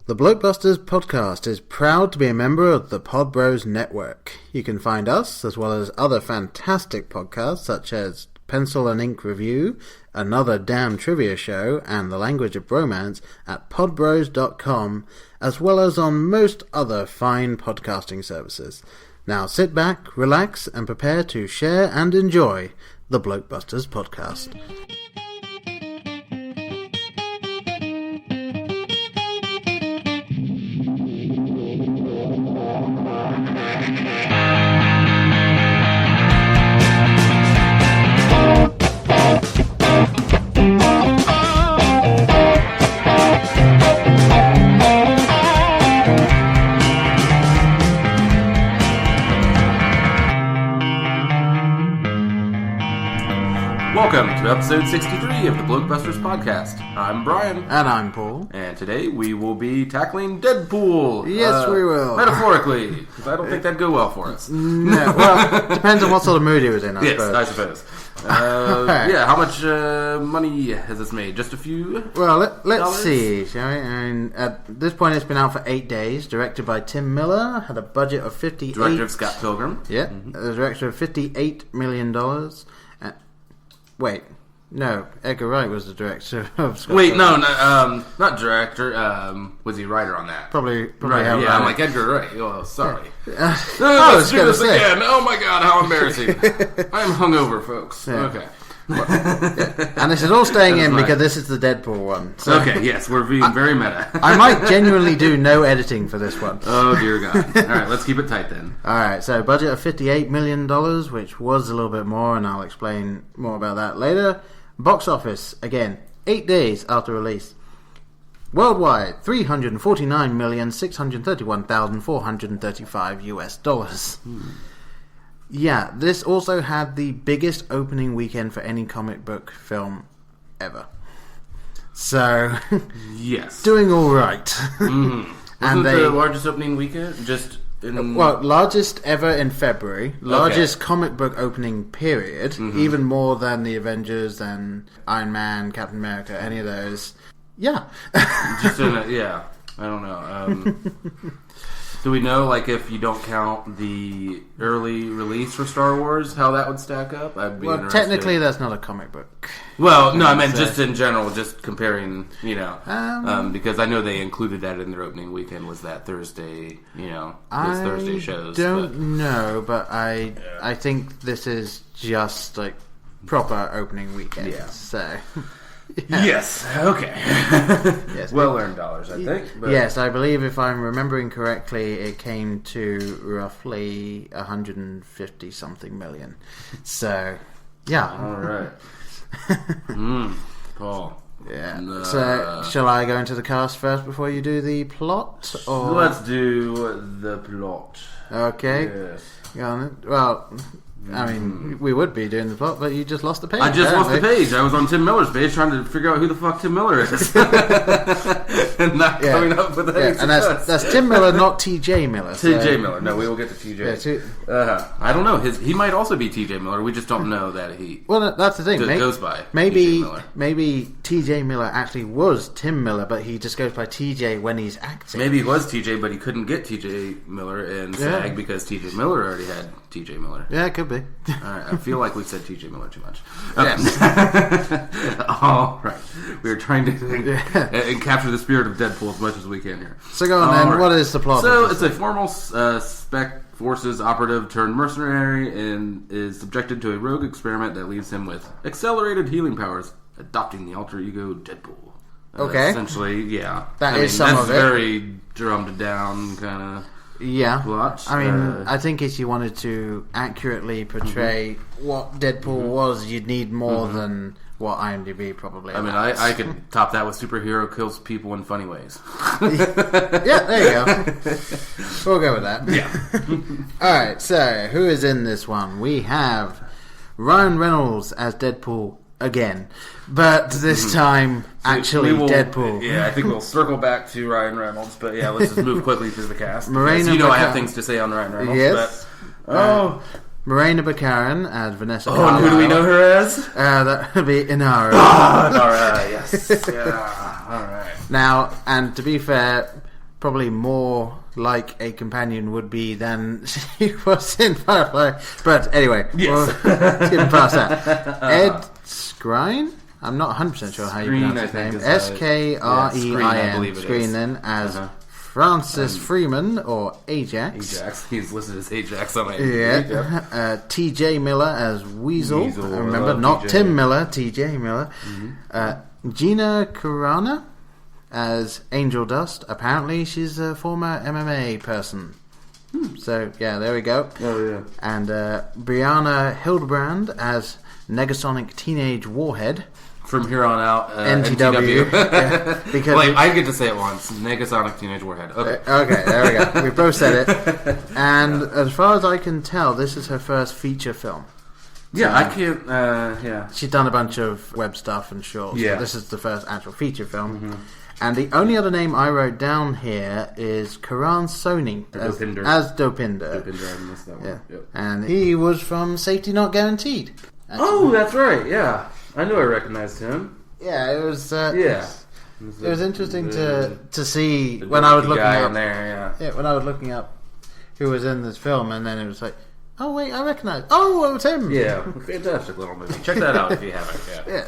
The BlokeBusters podcast is proud to be a member of the Pod Bros Network. You can find us, as well as other fantastic podcasts such as Pencil and Ink Review, Another Damn Trivia Show, and The Language of Bromance at podbros.com, as well as on most other fine podcasting services. Now sit back, relax, and prepare to share and enjoy the BlokeBusters podcast. Welcome to episode 63 of the BlokeBusters podcast. I'm Brian. And I'm Paul. And today we will be tackling Deadpool. Yes, we will. Metaphorically, because I don't think that'd go well for us. No, well, depends on what sort of mood he was in, I suppose. Yes, I suppose. Right. Yeah, how much money has this made? Just a few? Well, let's see, shall we? I mean, at this point it's been out for 8 days, directed by Tim Miller, had a budget of $58... Director of Scott Pilgrim. Yeah, the director of $58 million. Wait, no, Edgar Wright was the director of Scott Wait, Pilgrim. no, not director. Was he writer on that? Probably Writer, yeah, I'm like, Edgar Wright. Oh, sorry. Let's do this again. Oh my god, how embarrassing. I'm hungover, folks. Yeah. Okay. And this is all staying in right. because this is the Deadpool one. So Okay, yes, we're being very meta. I might genuinely do no editing for this one. Oh, dear God. Alright, let's keep it tight then. Alright, so budget of $58 million, which was a little bit more, and I'll explain more about that later. Box office, again, 8 days after release. Worldwide, $349,631,435 US dollars. Yeah, this also had the biggest opening weekend for any comic book film ever. So, Yes. doing all right. Mm-hmm. Wasn't it the largest opening weekend? Just in... Well, largest ever in February. Largest comic book opening period. Mm-hmm. Even more than the Avengers, than Iron Man, Captain America, any of those. Yeah. Just in a, yeah. I don't know. Do we know, like, if you don't count the early release for Star Wars, how that would stack up? I'd be interested. Technically that's not a comic book. Well, no, I meant just in general, just comparing, you know, because I know they included that in their opening weekend, was that Thursday, you know, those Thursday shows. I don't know, but I think this is just, like, proper opening weekend. Yeah. So... Yeah. Yes, okay. Yes, well-earned dollars, I think. But... Yes, I believe if I'm remembering correctly, it came to roughly 150-something million. So, yeah. All right. Paul. Yeah. So, shall I go into the cast first before you do the plot? Or... Let's do the plot. Okay. Yes. Go on. Well... I mean, we would be doing the plot, but you just lost the page. I just lost the page. I was on Tim Miller's page trying to figure out who the fuck Tim Miller is. And not coming up with any and that's Tim Miller, not T.J. Miller. T.J. Miller. No, we will get to T.J. I don't know. He might also be T.J. Miller. We just don't know that he... Well, that's the thing. Goes by maybe T.J. Miller. Maybe T.J. Miller actually was Tim Miller, but he just goes by T.J. when he's acting. Maybe he was T.J., but he couldn't get T.J. Miller in SAG because T.J. Miller already had T.J. Miller. Yeah, it could be. Alright, I feel like we've said T.J. Miller too much. Okay. Yes. All right. We're trying to capture the spirit of Deadpool as much as we can here. So go on then. Right. What is the plot? So it's a formal spec forces operative turned mercenary and is subjected to a rogue experiment that leaves him with accelerated healing powers, adopting the alter ego Deadpool. Okay. Essentially, yeah. That's some of it. That's very drummed down kind of... Yeah, plot. I mean, I think if you wanted to accurately portray what Deadpool was, you'd need more than what IMDb probably allows. I mean, I could top that with superhero kills people in funny ways. Yeah, there you go. We'll go with that. Yeah. Alright, so who is in this one? We have Ryan Reynolds as Deadpool again, but this time actually Deadpool. Yeah, I think we'll circle back to Ryan Reynolds, but yeah, let's just move quickly through the cast. Morena I have things to say on Ryan Reynolds. Yes. But, Morena Baccarin as Vanessa. Oh, and who do we know her as? That would be Inara. Inara, yes. Yeah. All right. Now, and to be fair, probably more like a companion would be than she was in Firefly. But anyway, we'll skip past that. Ed Skrein? I'm not 100% sure how you pronounce his name. Skrein. Screen then as Francis Freeman or Ajax. He's listed as Ajax on my TJ Miller as Weasel. I remember, not TJ. Tim Miller, TJ Miller. Gina Carano as Angel Dust. Apparently she's a former MMA person. So, yeah, there we go. Oh, yeah. And Brianna Hildebrand as Negasonic Teenage Warhead. From here on out, NTW. Because I get to say it once. Negasonic Teenage Warhead. Okay, there we go. We both said it. And as far as I can tell, this is her first feature film. Yeah, I can't... She's done a bunch of web stuff and shorts. Yeah. But this is the first actual feature film. And the only other name I wrote down here is Karan Soni as Dopinder. Dopinder, I missed that one. Yeah. Yep. And he was from Safety Not Guaranteed. Actually. Oh, that's right, yeah. I knew I recognized him. Yeah, it was... It was interesting to see the when I was looking up... there, when I was looking up who was in this film, and then it was like, oh wait, I recognize... Oh, it was him! Yeah, fantastic little movie. Check that out if you haven't. Yeah.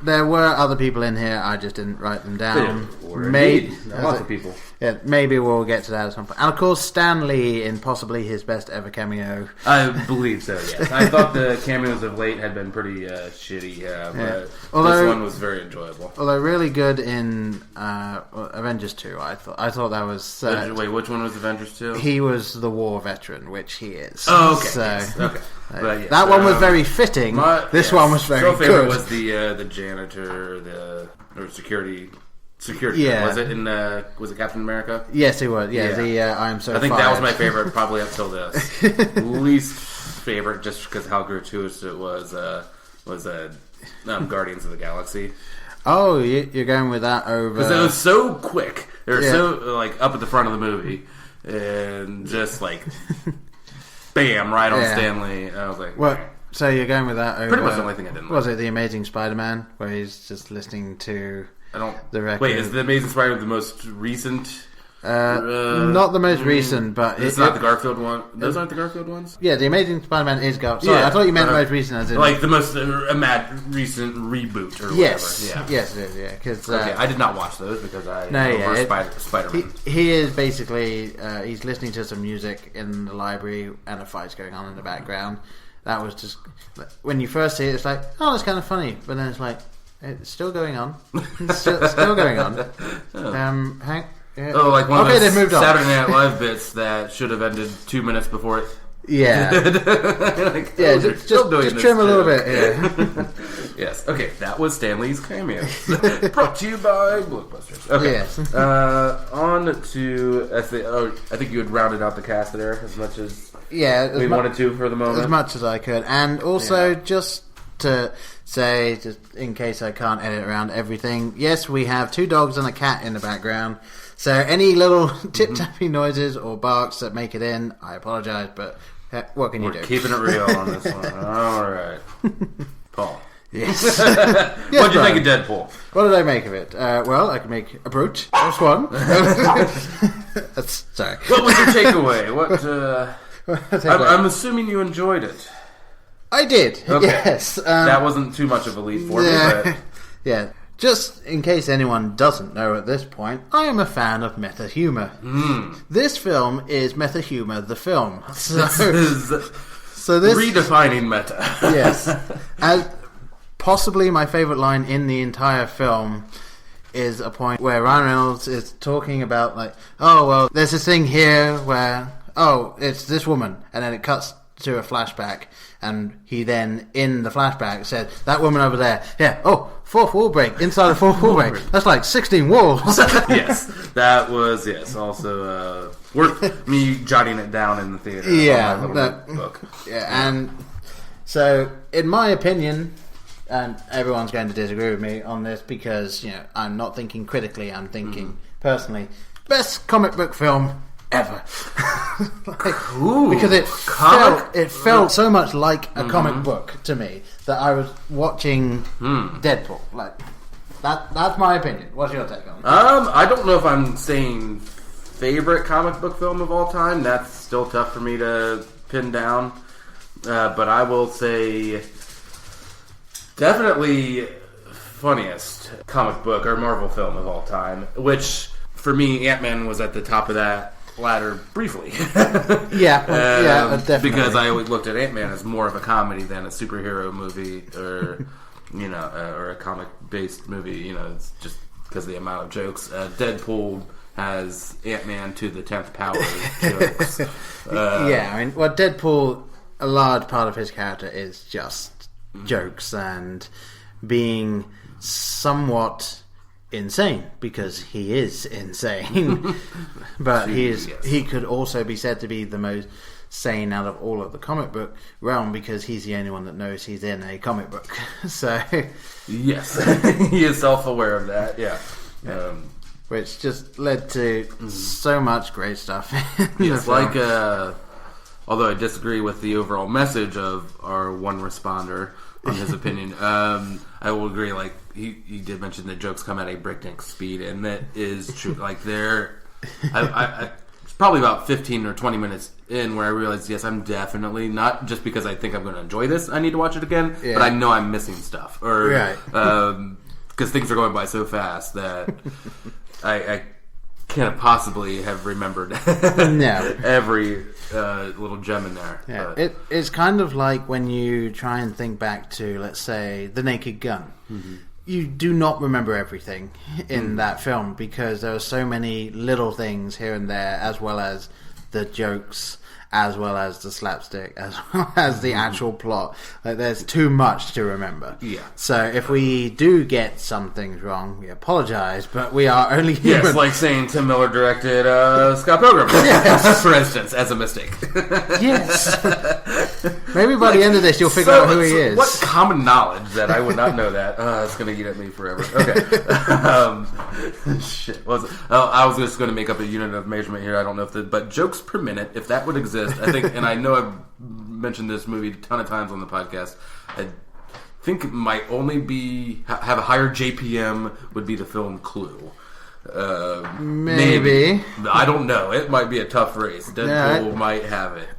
There were other people in here, I just didn't write them down. Lots of people. Yeah, maybe we'll get to that at some point. And of course, Stan Lee in possibly his best ever cameo. I believe so, yes. I thought the cameos of late had been pretty shitty, but this one was very enjoyable. Although really good in Avengers 2, I thought that was... wait, which one was Avengers 2? He was the war veteran, which he is. Oh, okay. So, yes. Okay. But, yes, that one was very fitting. This one was very good. My favorite was the janitor, or security. Yeah. Was it Captain America? Yes, it was. Yeah. I am so. I think fired. that was my favorite, probably up till this. Least favorite, just because how gratuitous it was Guardians of the Galaxy. Oh, you're going with that over because it was so quick. They were so up at the front of the movie, and just bam, right on Stanley. I was like, well. So you're going with that over... Pretty much the only thing I didn't like. Was it The Amazing Spider-Man, where he's just listening to the record? Wait, is The Amazing Spider-Man the most recent? Not the most recent, but... It's not the Garfield one? Those aren't the Garfield ones? Yeah, The Amazing Spider-Man is Garfield. Sorry, I thought you meant the most recent as in... the most recent reboot or whatever. Yes, it is, yeah. Cause, I did not watch those because Spider-Man. He is basically... he's listening to some music in the library and a fight's going on in the background. That was just... When you first see it, it's like, oh, that's kind of funny. But then it's like, it's still going on. It's still going on. Hank... Yeah. Oh, like one of those Saturday Night Live bits that should have ended 2 minutes before it. Yeah. Just trim a little bit. Yeah. Yes. Okay, that was Stanley's cameo. Brought to you by BlokeBusters. Okay. Yes. On to I think you had rounded out the cast there as much as we wanted to for the moment. As much as I could, and also just to say, just in case I can't edit around everything. Yes, we have 2 dogs and a cat in the background. So any little tip-tapping noises or barks that make it in, I apologise, but what can you do? We're keeping it real on this one. All right. Paul. Yes. What did you think of Deadpool? What did I make of it? Well, I can make a brooch. That's one. Sorry. What was your takeaway? I'm assuming you enjoyed it. I did. Okay. Yes. That wasn't too much of a leap for me, but... Yeah. Just in case anyone doesn't know at this point, I am a fan of meta humor. This film is meta humor, the film. So this redefining meta. Yes. As possibly my favourite line in the entire film is a point where Ryan Reynolds is talking about there's this thing here where it's this woman, and then it cuts to a flashback, and he then in the flashback said, that woman over there, fourth wall break, inside a fourth wall break, that's like 16 walls. Yes, that was also worth me jotting it down in the theater. Book. And so in my opinion, and everyone's going to disagree with me on this because I'm not thinking critically, I'm thinking personally, best comic book film ever. Because it felt so much like a comic book to me that I was watching Deadpool. That's my opinion. What's your take on it? I don't know if I'm saying favorite comic book film of all time. That's still tough for me to pin down. But I will say definitely funniest comic book or Marvel film of all time, which for me, Ant-Man was at the top of that ladder briefly. Yeah, definitely. Because I always looked at Ant-Man as more of a comedy than a superhero movie or, or a comic-based movie. It's just because of the amount of jokes. Deadpool has Ant-Man to the 10th power jokes. Deadpool, a large part of his character is just jokes and being somewhat insane, because he is insane. But he could also be said to be the most sane out of all of the comic book realm, because he's the only one that knows he's in a comic book. So yes, he is self-aware of that. Which just led to so much great stuff. It's like although I disagree with the overall message of our one responder on his opinion, I will agree. Like he did mention that jokes come at a breakneck speed, and that is true. Like it's probably about 15 or 20 minutes in where I realized, yes, I'm definitely not just because I think I'm going to enjoy this, I need to watch it again, but I know I'm missing stuff, or because things are going by so fast that I can't possibly have remembered every little gem in there. Yeah, it's kind of like when you try and think back to, let's say, The Naked Gun. Mm-hmm. You do not remember everything in that film, because there are so many little things here and there, as well as the jokes, as well as the slapstick, as well as the actual plot. Like, there's too much to remember. Yeah. So if we do get some things wrong, we apologize, but we are only human. Yes, like saying Tim Miller directed Scott Pilgrim, for instance, as a mistake. Yes. Maybe by the end of this, you'll figure out who he is. What common knowledge that I would not know that? It's going to eat at me forever. Okay. Shit. I was just going to make up a unit of measurement here. I don't know but jokes per minute, if that would exist, I think, and I know I've mentioned this movie a ton of times on the podcast, I think it might only have a higher JPM would be the film Clue. Maybe. I don't know. It might be a tough race. Deadpool might have it.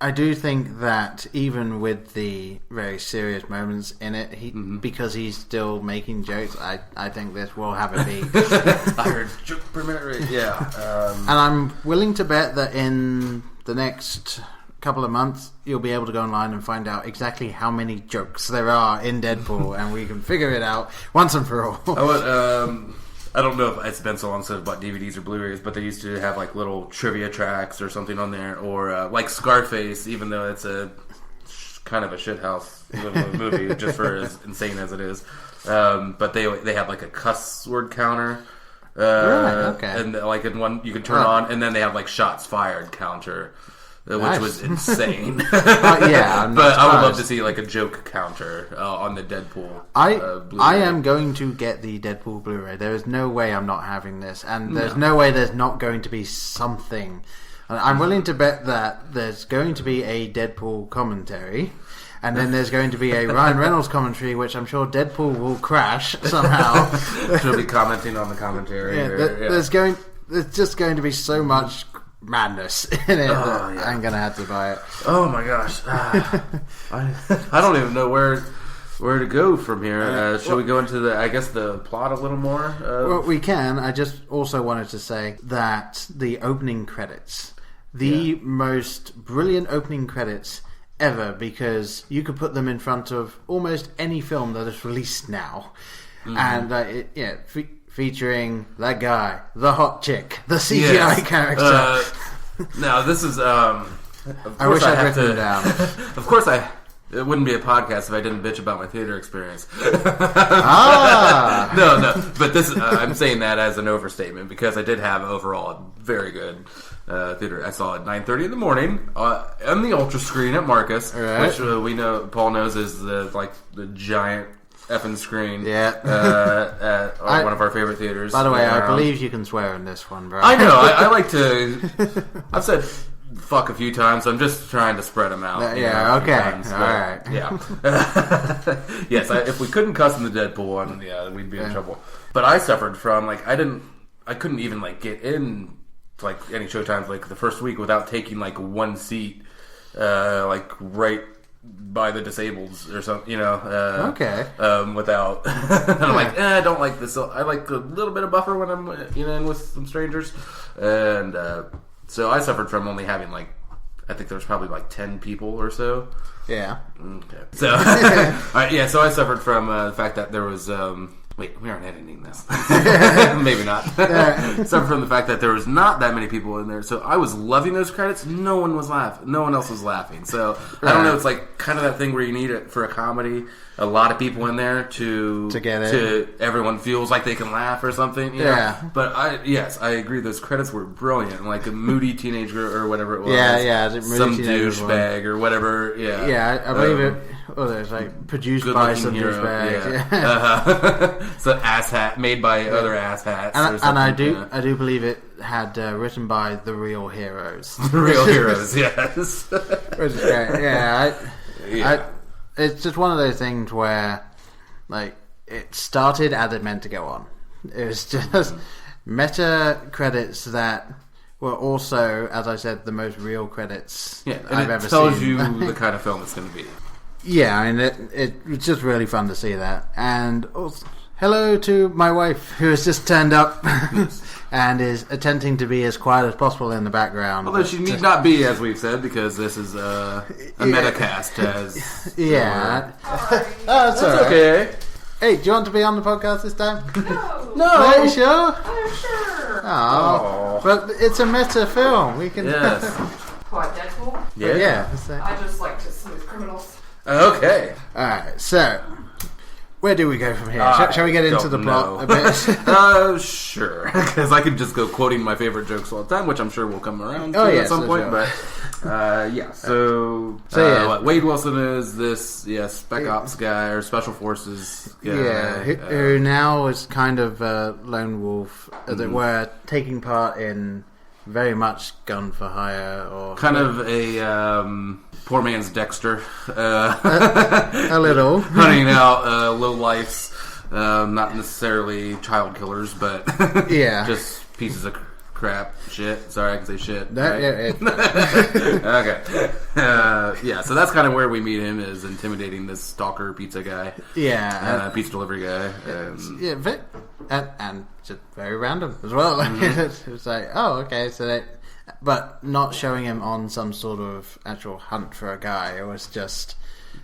I do think that even with the very serious moments in it, because he's still making jokes, I think this will have a beat. I heard joke per minute rate. Yeah. And I'm willing to bet that in the next couple of months, you'll be able to go online and find out exactly how many jokes there are in Deadpool, and we can figure it out once and for all. I don't know if it's been so long since I've bought DVDs or Blu-rays, but they used to have like little trivia tracks or something on there, or like Scarface, even though it's a kind of a shithouse movie, just for as insane as it is. But they had like a cuss word counter, and like in one you could turn on, and then they have like shots fired counter. Which was insane. But I would love to see like a joke counter on the Deadpool. I am going to get the Deadpool Blu-ray. There is no way I'm not having this, and there's no way there's not going to be something. I'm willing to bet that there's going to be a Deadpool commentary, and then there's going to be a Ryan Reynolds commentary, which I'm sure Deadpool will crash somehow. She'll be commenting on the commentary. There's just going to be so much madness in it that I'm gonna have to buy it. Oh my gosh. I don't even know where to go from here. Should we go into the plot a little more? Well, we can. I just also wanted to say that the opening credits, the most brilliant opening credits ever, because you could put them in front of almost any film that is released now, and featuring that guy, the hot chick, the CGI character. Now, this is... I wish I'd written it down. Of course, it wouldn't be a podcast if I didn't bitch about my theater experience. No, but this I'm saying that as an overstatement, because I did have overall a very good theater. I saw it at 9:30 in the morning on the Ultra Screen at Marcus, which we know Paul knows is the giant effing screen at one of our favorite theaters. By the way, I believe you can swear in this one, bro. I know. I like to... I've said fuck a few times, so I'm just trying to spread them out. Okay. Times, all right. Yeah. Yes, if we couldn't cuss in the Deadpool one, we'd be in trouble. But I suffered from, I I couldn't even like get in to, like any showtimes like the first week without taking like one seat, like right by the disableds or something, Okay. Without, I'm like, I don't like this. I like a little bit of buffer when I'm, in with some strangers, and so I suffered from only having like, I think there was probably like 10 people or so. Yeah. Okay. So, yeah. So I suffered from the fact that there was. Wait, we aren't editing this. Maybe not. Suffered from the fact that there was not that many people in there. So I was loving those credits. No one was laughing. No one else was laughing. So I don't know. It's like kind of that thing where you need it for a comedy. A lot of people in there to get it. To everyone feels like they can laugh or something. Yeah. But I agree. Those credits were brilliant. Like a moody teenager or whatever it was. Yeah. Some douchebag or whatever. Yeah. Yeah, I believe it. Oh, there's like produced by some douchebags. Yeah. So asshat made by other asshats. And I do believe it had written by the real heroes. The real heroes, yes. Which is great. Yeah. It's just one of those things where, like, it started as it meant to go on. It was just meta credits that were also, as I said, the most real credits I've ever seen. It tells you the kind of film it's going to be. Yeah, I mean, it was just really fun to see that. And also, hello to my wife, who has just turned up and is attempting to be as quiet as possible in the background. Although she need not be, as we've said, because this is a metacast. Yeah. That's okay. Hey, do you want to be on the podcast this time? No. Are you sure? I'm sure. Oh. But it's a meta film. We can... Yes. What, Deadpool? Yeah. I just like to smooth criminals. Okay. Alright, so... Where do we go from here? Shall we get into the plot a bit? Sure. Because I could just go quoting my favorite jokes all the time, which I'm sure will come around at some point. Sure. But yeah, so Wade Wilson is this Spec Ops guy or Special Forces guy. Yeah, who now is kind of a lone wolf, as it were, taking part in very much gun for hire or kind of a poor man's Dexter. A little. Hunting out low lifes, not necessarily child killers, but just pieces of crap shit. Sorry, I can say shit. Right? Okay. So that's kind of where we meet him, is intimidating this stalker pizza guy. Yeah. Pizza delivery guy. And just very random as well. Like, it's like, oh, okay, so that... But not showing him on some sort of actual hunt for a guy. It was just...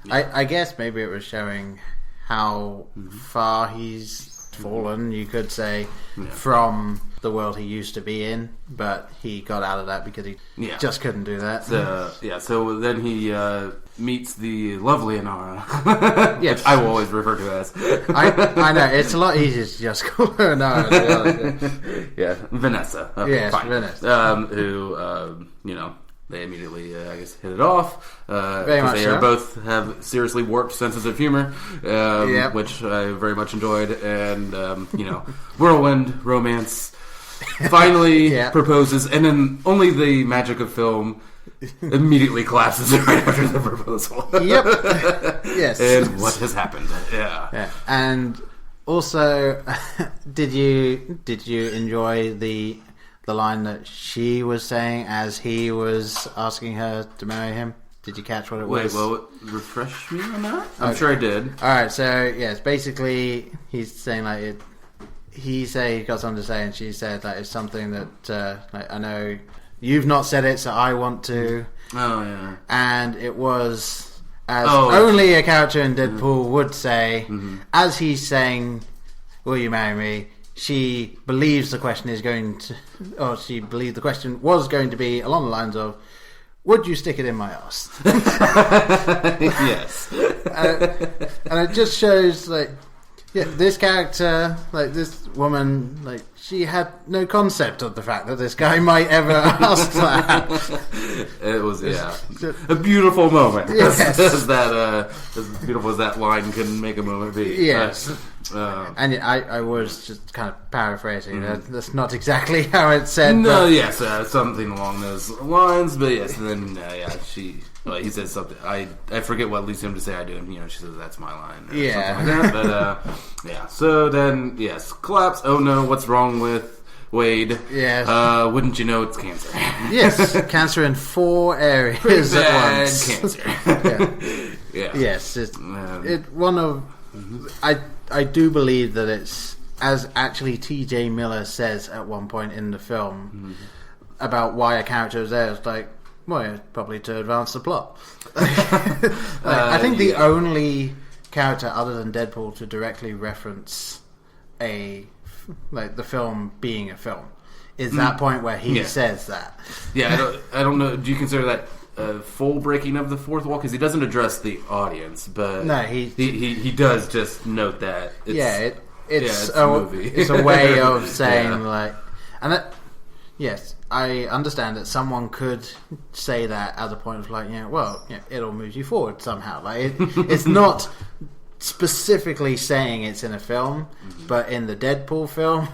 I guess maybe it was showing how far he's fallen, you could say, from the world he used to be in, but he got out of that because he just couldn't do that. So then he meets the lovely Inara, which I will always refer to as. I know, it's a lot easier to just call her Inara, to be honest. Vanessa. Yes, fine. Vanessa. Who, they immediately, I guess, hit it off. Very much they so. both have seriously warped senses of humor, which I very much enjoyed. And, whirlwind romance finally proposes, and then only the magic of film immediately collapses right after the proposal. Yep. Yes. And what has happened? Yeah. And also, did you enjoy the line that she was saying as he was asking her to marry him? Did you catch what it was? Wait, well, refresh me on that? I'm sure I did. Alright, so, yes, basically, he's saying, like, he got something to say, and she said, like, it's something that, I know you've not said it, so I want to. Oh, yeah. And it was, as only a character in Deadpool would say, as he's saying, will you marry me? She believes the question is going to, or she believed the question was going to be along the lines of, would you stick it in my ass? Yes. And it just shows, like, this character, like, this woman, like, she had no concept of the fact that this guy might ever ask that. It was, a beautiful moment. Yes. As beautiful as that line can make a moment be. Yes. And I was just kind of paraphrasing. That's not exactly how it's said. No, yes, something along those lines. But yes, and then he says something. I forget what leads him to say I do, and she says that's my line. Or something like that. But so then collapse. Oh no, what's wrong with Wade. Yes. Wouldn't you know it's cancer? Yes, cancer in 4 areas at Bad once. cancer. Yeah. Yes, I do believe that it's, as actually T.J. Miller says at one point in the film about why a character is there. It's like, well, probably to advance the plot. I think the only character other than Deadpool to directly reference the film being a film is that point where he says that. Yeah, I don't know. Do you consider that full breaking of the fourth wall? Because he doesn't address the audience, but no, he does just note that. It's a movie. It's a way of saying yes, I understand that someone could say that as a point of it'll move you forward somehow. It's not specifically saying it's in a film, but in the Deadpool film,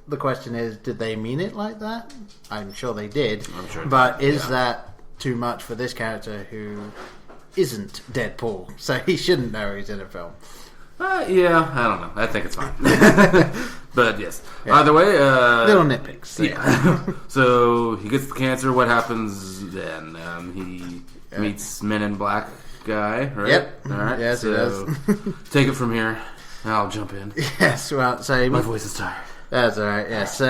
the question is, did they mean it like that? I'm sure they did. I'm sure. But is that too much for this character who isn't Deadpool? So he shouldn't know he's in a film. I don't know. I think it's fine. But yes. Yeah. Either way, little nitpicks. Yeah. So he gets the cancer. What happens then? He meets Men in Black guy, right? Yep. All right. Yes, so he does. Take it from here. I'll jump in. Yes. Well, so my voice is tired. That's all right. Yes.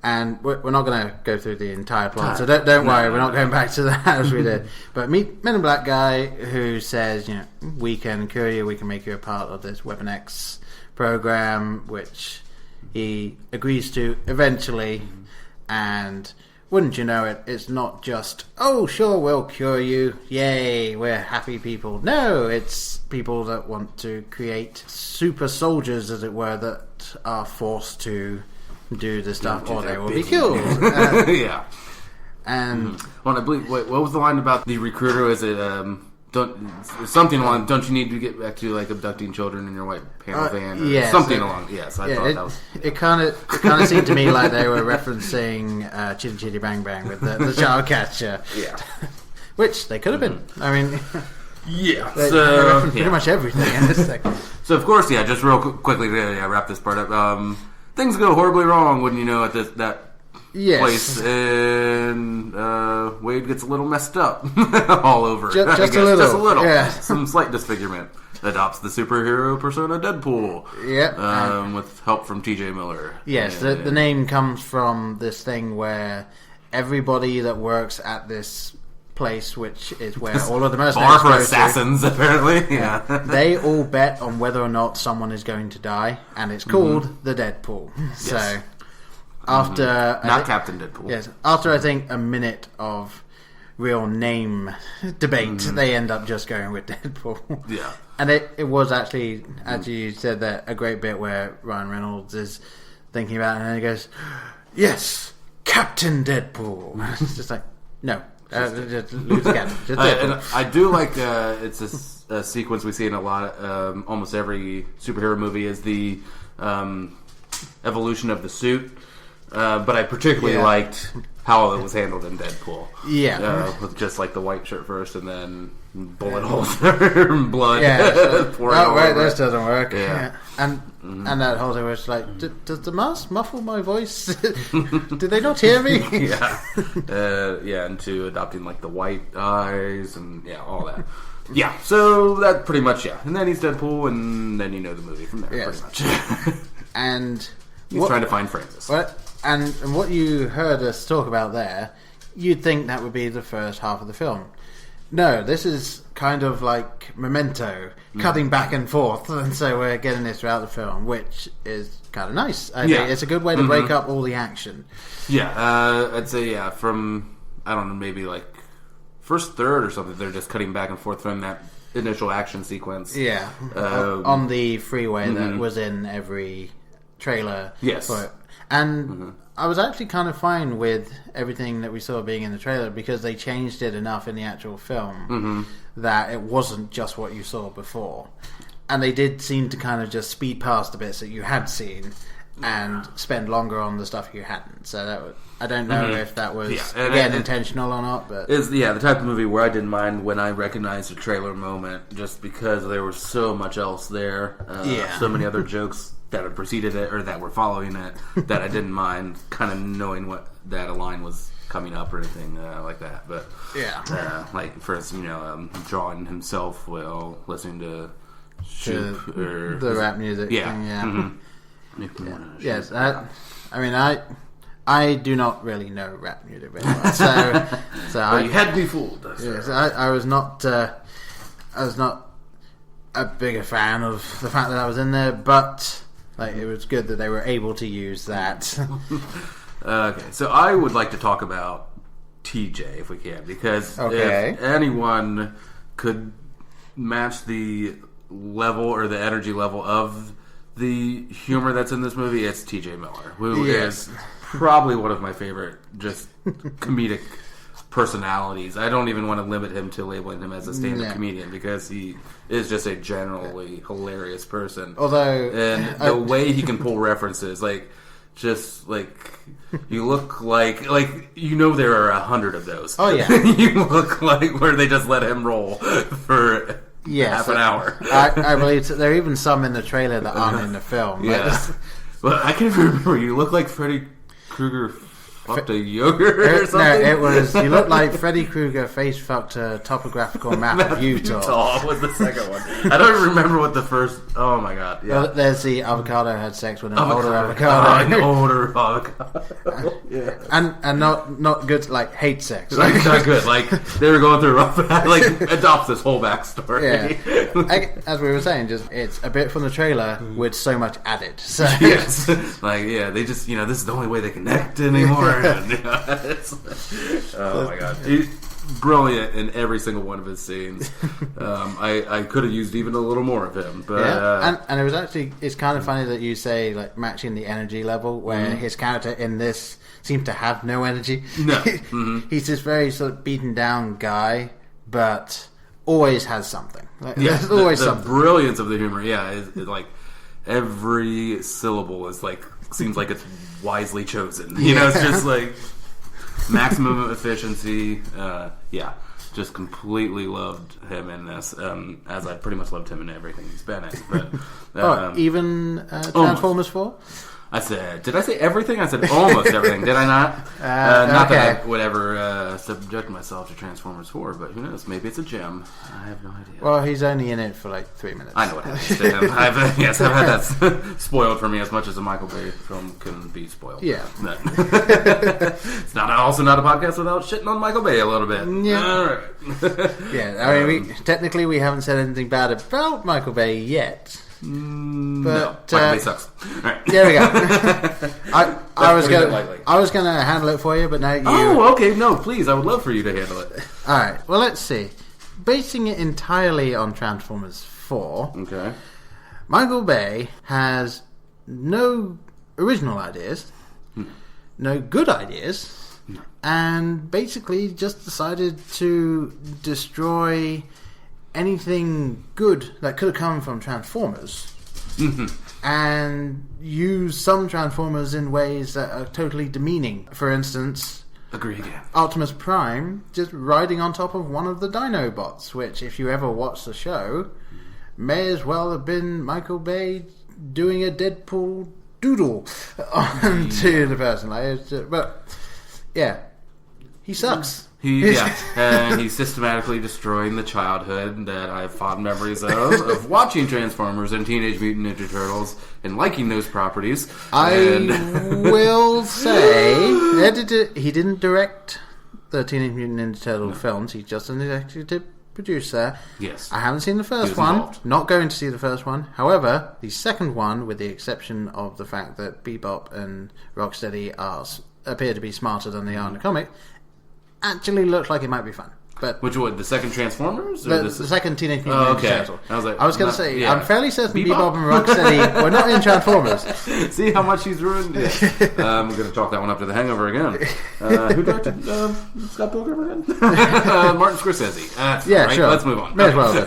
And we're not going to go through the entire plot, so don't worry. We're not going back to that as we did. But meet Men in Black guy who says, we can cure you, we can make you a part of this Weapon X program, which he agrees to eventually. And wouldn't you know it, it's not just, oh, sure, we'll cure you, yay, we're happy people. No, it's people that want to create super soldiers, as it were, that are forced to do the stuff or they will be killed. Yeah. And well, I believe, what was the line about the recruiter? Is it something along, don't you need to get back to abducting children in your white panel van? Yeah, something along. Yes, I thought that was. It kind of seemed to me like they were referencing Chitty Chitty Bang Bang with the child catcher. Yeah. Which they could have been. I mean, yeah. They referenced pretty much everything in this second. So of course, just real quickly to wrap this part up. Things go horribly wrong, wouldn't you know, at that place, and Wade gets a little messed up all over. Just a little. Yeah. Some slight disfigurement. Adopts the superhero persona Deadpool. Yep. With help from T.J. Miller. Yes, the name comes from this thing where everybody that works at this place, which is where all of the mercenaries bar for assassins, apparently. Yeah. They all bet on whether or not someone is going to die, and it's called the Deadpool. Yes. So after not Captain Deadpool. Yes, after I think a minute of real name debate, they end up just going with Deadpool. Yeah. And it was actually, as you said, that a great bit where Ryan Reynolds is thinking about it, and he goes, "Yes, Captain Deadpool." It's just like, no. Just lose again. And I do like it's a sequence we see in a lot almost every superhero movie is the evolution of the suit, but I particularly liked how it was handled in Deadpool. With just the white shirt first and then bullet holes and blood pouring oh right, over this doesn't work. And that whole thing was like, does the mask muffle my voice? Did they not hear me? And to adopting the white eyes and all that. So that pretty much and then he's Deadpool, and then the movie from there pretty much. And he's trying to find Francis. And what you heard us talk about there, you'd think that would be the first half of the film. No, this is kind of like Memento, cutting back and forth, and so we're getting this throughout the film, which is kind of nice. I think it's a good way to break up all the action. I'd say from I don't know, maybe first third or something. They're just cutting back and forth from that initial action sequence. On the freeway that was in every trailer. Yes, and I was actually kind of fine with everything that we saw being in the trailer because they changed it enough in the actual film that it wasn't just what you saw before. And they did seem to kind of just speed past the bits that you had seen and spend longer on the stuff you hadn't. So I don't know if that was, intentional or not. But it's the type of movie where I didn't mind when I recognized a trailer moment just because there was so much else there. So many other jokes that had preceded it or that were following it that I didn't mind kind of knowing what that a line was coming up or anything like that. But like for instance, drawing himself while listening to Shoop or the rap music thing, Yes, I do not really know rap music very well, so well, you had to be fooled. Yes, I was not a bigger fan of the fact that I was in there, but like it was good that they were able to use that. Okay, so I would like to talk about TJ if we can, because if anyone could match the level or the energy level of the humor that's in this movie, it's TJ Miller, who is probably one of my favorite just comedic personalities. I don't even want to limit him to labeling him as a stand-up comedian, because he is just a generally hilarious person. Although, and the way he can pull references, just you look like there are 100 of those. Oh yeah, you look like where they just let him roll for half an hour. I believe there are even some in the trailer that aren't in the film. But I can't remember. You look like Freddy Krueger fucked a yogurt or something? No, it was, you look like Freddy Krueger face fucked a topographical map of Utah. Was the second one. I don't remember what the first... Oh my god, yeah. Well, there's the avocado had sex with an older avocado. An older avocado. And not good, like, hate sex. Not good. Like, they were going through rough... adopts this whole backstory. Yeah. As we were saying, just it's a bit from the trailer with so much added. So. Yes. They just, this is the only way they connect anymore. Oh my god, he's brilliant in every single one of his scenes. I could have used even a little more of him, but and it was actually, it's kind of funny that you say like matching the energy level, where his character in this seems to have no energy. No, he's this very sort of beaten down guy, but always has something. There's always something. The brilliance of the humor, is like every syllable is like seems like it's wisely chosen. It's just like maximum efficiency. Just completely loved him in this, as I pretty much loved him in everything he's been in. But even Transformers 4? Did I say everything? I said almost everything. Did I not? Not that I would ever subject myself to Transformers 4, but who knows? Maybe it's a gem. I have no idea. Well, he's only in it for like 3 minutes. I know what happens to him. I've had that spoiled for me as much as a Michael Bay film can be spoiled. Yeah. It's also not a podcast without shitting on Michael Bay a little bit. Yeah. All right. Yeah, I mean, technically we haven't said anything bad about Michael Bay yet. But no, Michael Bay sucks. All right. There we go. I was going to handle it for you, but now you... Oh, okay. No, please. I would love for you to handle it. Alright, well, let's see. Basing it entirely on Transformers 4, okay, Michael Bay has no original ideas, no good ideas, and basically just decided to destroy anything good that could have come from Transformers and use some Transformers in ways that are totally demeaning. For instance, agree again, Optimus Prime just riding on top of one of the Dinobots, which, if you ever watch the show, may as well have been Michael Bay doing a Deadpool doodle onto the person. But yeah, he sucks. And he's systematically destroying the childhood that I have fond memories of watching Transformers and Teenage Mutant Ninja Turtles and liking those properties. Will say he didn't direct the Teenage Mutant Ninja Turtle films. He's just an executive producer. Yes, I haven't seen the first one. Not going to see the first one. However, the second one, with the exception of the fact that Bebop and Rocksteady appear to be smarter than they are in the comic, actually looks like it might be fun. But which one? The second Transformers? Or the second Teenage Mutant Ninja Turtle. I was going to say, I'm fairly certain Bebop and Rocksteady were not in Transformers. See how much he's ruined? Yeah. I'm going to chalk that one up to The Hangover again. Who directed Scott Pilgrim again? Martin Scorsese. Right. Sure. Let's move on. May as well. No,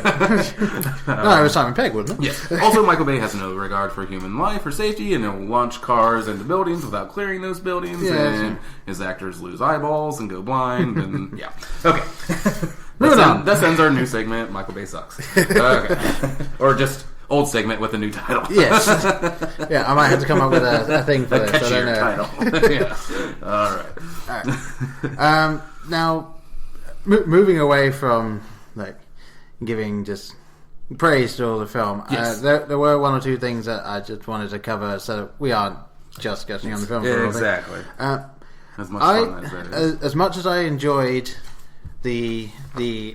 it was Simon Pegg, wasn't it? Yes. Also, Michael Bay has no regard for human life or safety, and he'll launch cars into buildings without clearing those buildings, and his actors lose eyeballs and go blind, and yeah. Okay. That ends our new segment. Michael Bay sucks. Okay. Or just old segment with a new title. Yes. Yeah, I might have to come up with a thing for this. I don't know. Title. Yeah. All right. Now, moving away from like giving just praise to all the film, yes. There were one or two things that I just wanted to cover, so that we aren't just gushing on the film. Yeah, exactly. As much fun as that is. As much as I enjoyed the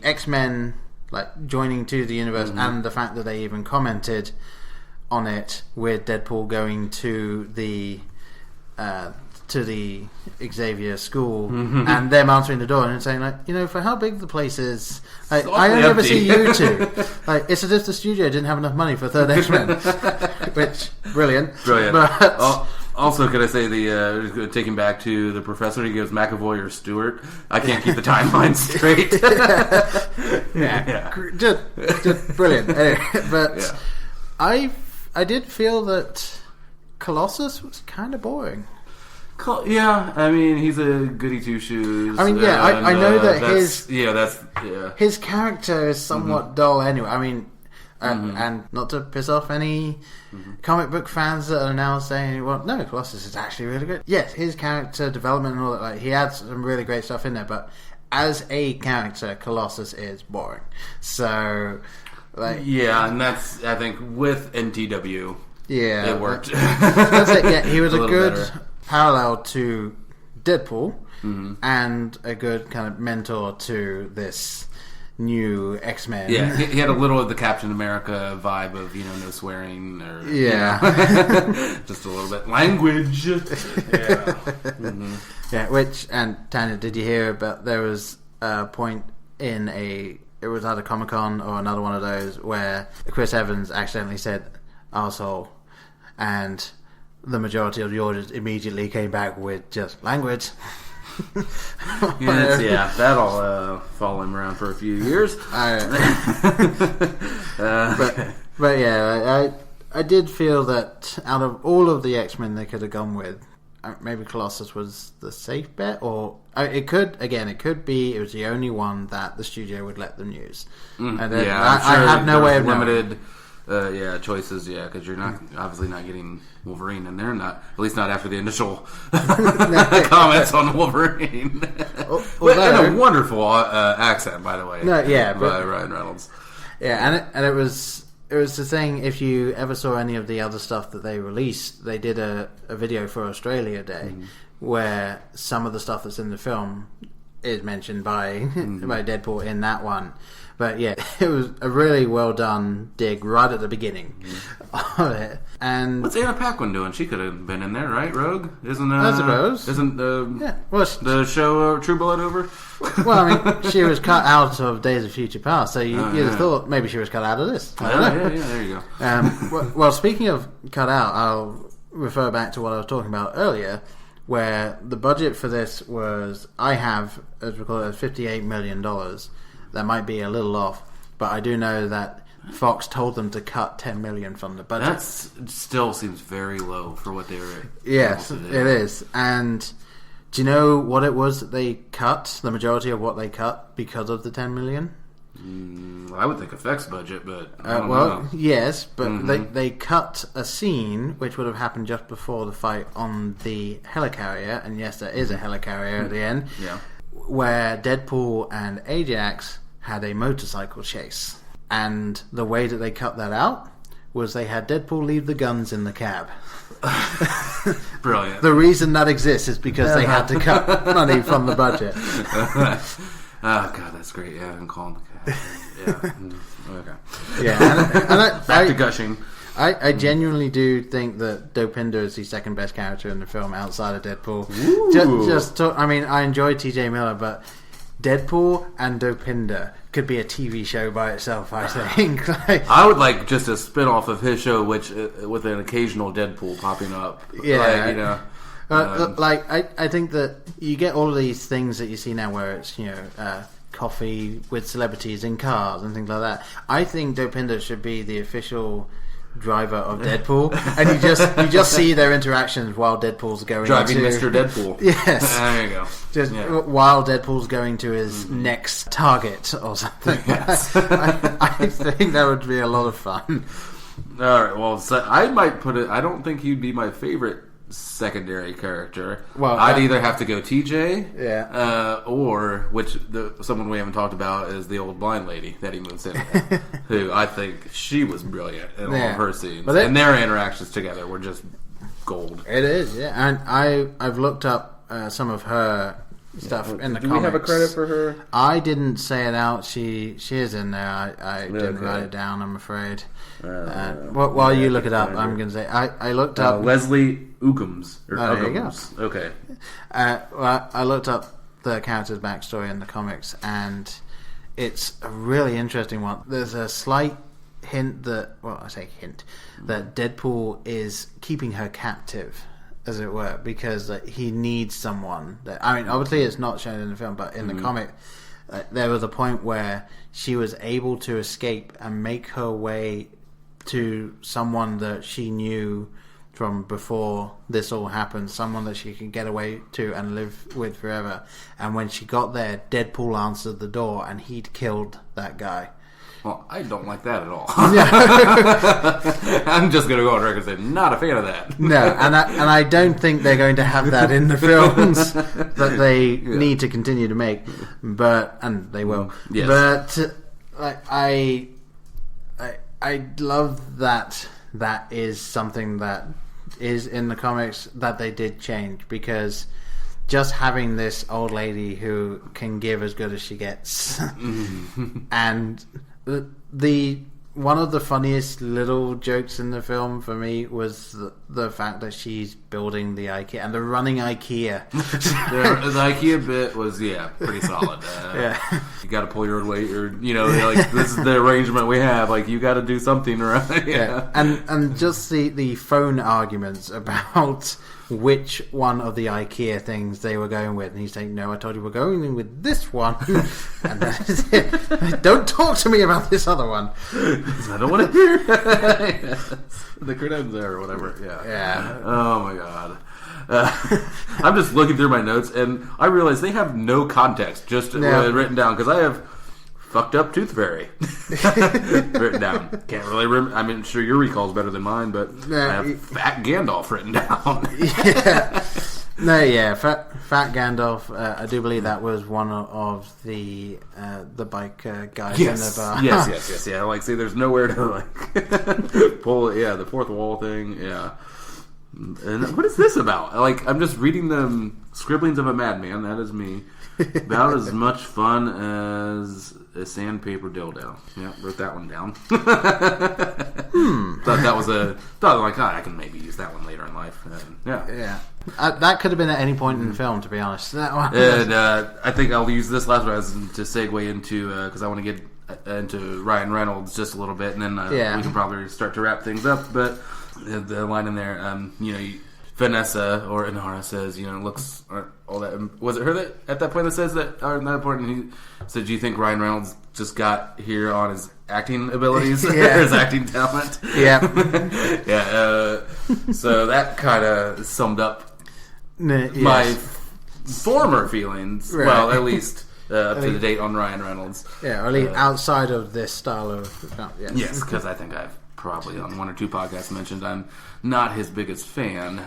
X-Men like joining to the universe, and the fact that they even commented on it with Deadpool going to the Xavier school and them answering the door and saying like, for how big the place is, like, I only ever see you two. Like, it's as if the studio didn't have enough money for a third X-Men. Which brilliant. But also, could I say taking back to the professor, he goes McAvoy or Stewart. I can't keep the timeline straight. Yeah. Just brilliant. Anyway, but I did feel that Colossus was kind of boring. Yeah, I mean, he's a goody two shoes. I mean, yeah, I know that his character is somewhat dull anyway. I mean, and not to piss off any comic book fans that are now saying, well, no, Colossus is actually really good. Yes, his character development and all that, like, he had some really great stuff in there, but as a character, Colossus is boring. So, like... Yeah, and that's, I think, with NTW, it worked. That's it, yeah, he was a good better. Parallel to Deadpool, and a good kind of mentor to this new X-Men. Yeah, he had a little of the Captain America vibe of, no swearing or... Yeah. Just a little bit. Language. Yeah. Yeah, which, and Tanya, did you hear about, there was a point in it was either Comic-Con or another one of those, where Chris Evans accidentally said, arsehole, and the majority of the audience immediately came back with just language. That'll follow him around for a few years. But yeah, I did feel that out of all of the X-Men they could have gone with, maybe Colossus was the safe bet, or it could be it was the only one that the studio would let them use. I have no way of limited. Choices, because you're not obviously not getting Wolverine in there, at least not after the initial comments on Wolverine. And a wonderful accent, by the way. By Ryan Reynolds. Yeah, and it was the thing. If you ever saw any of the other stuff that they released, they did a video for Australia Day where some of the stuff that's in the film is mentioned by Deadpool in that one. But yeah, it was a really well done dig right at the beginning of it. And what's Anna Paquin doing? She could have been in there, right? Rogue? I suppose. Isn't the show True Blood over? Well, I mean, she was cut out of Days of Future Past, so you'd have thought maybe she was cut out of this. Yeah, there you go. Well, speaking of cut out, I'll refer back to what I was talking about earlier, where the budget for this was, I have, as we call it, $58 million. That might be a little off, but I do know that Fox told them to cut $10 million from the budget. That still seems very low for what they were. Yes, it is. And do you know what it was that they cut? The majority of what they cut because of the $10 million? I would think effects budget, but I don't know. Yes, but they cut a scene which would have happened just before the fight on the helicarrier, and yes, there is a helicarrier at the end. Yeah. Where Deadpool and Ajax had a motorcycle chase. And the way that they cut that out was they had Deadpool leave the guns in the cab. Brilliant. The reason that exists is because they had to cut money from the budget. Oh, God, that's great. Yeah, I can call him the cab. Yeah. Okay. Yeah, Back to gushing. I genuinely do think that Dopinder is the second best character in the film outside of Deadpool. I enjoy TJ Miller, but Deadpool and Dopinder could be a TV show by itself, I think. I would like just a spin-off of his show, which with an occasional Deadpool popping up. Yeah. I think that you get all of these things that you see now where it's, coffee with celebrities in cars and things like that. I think Dopinder should be the official driver of Deadpool, and you just see their interactions while Deadpool's going driving to Mr. Deadpool. Yes, there you go. While Deadpool's going to his next target or something. Yes. I think that would be a lot of fun. All right. Well, so I might put it. I don't think he'd be my favorite secondary character. Well, I'd either have to go TJ, Yeah. or someone we haven't talked about is the old blind lady that he moves in with, who I think she was brilliant in all of her scenes, and their interactions together were just gold. It is, yeah. And I've looked up some of her stuff in the comics. Do we have a credit for her? I didn't say it out. She is in there. I didn't write it down, I'm afraid. While you look it up, I'm going to say I looked up Leslie Uggams. There you go. Okay. Well, I looked up the character's backstory in the comics, and it's a really interesting one. There's a slight hint that Deadpool is keeping her captive, as it were, because he needs someone. Obviously it's not shown in the film, but in the comic, there was a point where she was able to escape and make her way to someone that she knew from before this all happened, someone that she could get away to and live with forever. And when she got there, Deadpool answered the door, and he'd killed that guy. Well, I don't like that at all. I'm just going to go on record and say, not a fan of that. No, and I don't think they're going to have that in the films that they need to continue to make, and they will. Yes. But I love that is something that is in the comics that they did change, because just having this old lady who can give as good as she gets, and the one of the funniest little jokes in the film for me was the fact that she's building the IKEA and the running IKEA. The IKEA bit was pretty solid. You got to pull your own weight, or this is the arrangement we have. Like, you got to do something, right? And just the phone arguments about which one of the IKEA things they were going with, and he's saying, "No, I told you we're going with this one." And that's it. Don't talk to me about this other one. I don't want to hear the credenza or whatever. Yeah. Oh my god. I'm just looking through my notes, and I realize they have no context, just written down, because I have fucked up tooth fairy written down. Can't really remember. I mean, sure, your recall's better than mine, but I have Fat Gandalf written down. Fat Gandalf. I do believe that was one of the bike guys in the bar. Yes. Yeah, like, see, there's nowhere to pull. Yeah, the fourth wall thing. Yeah. And what is this about? Like, I'm just reading the scribblings of a madman. That is me. About as much fun as a sandpaper dildo. Yeah, wrote that one down. Thought I can maybe use that one later in life. Yeah. That could have been at any point in the film, to be honest. That one. And I think I'll use this last one to segue into, because I want to get into Ryan Reynolds just a little bit, and then we can probably start to wrap things up. But the line in there, Vanessa or Inara says, looks all that. Was it her that at that point that says that? Or at that point, and he said, "Do you think Ryan Reynolds just got here on his acting abilities, his acting talent?" Yeah, So that kind of summed up my former feelings. Right. Well, at least up to the date on Ryan Reynolds. Yeah, or at least outside of this style of yes, because I think I've probably on one or two podcasts mentioned I'm not his biggest fan.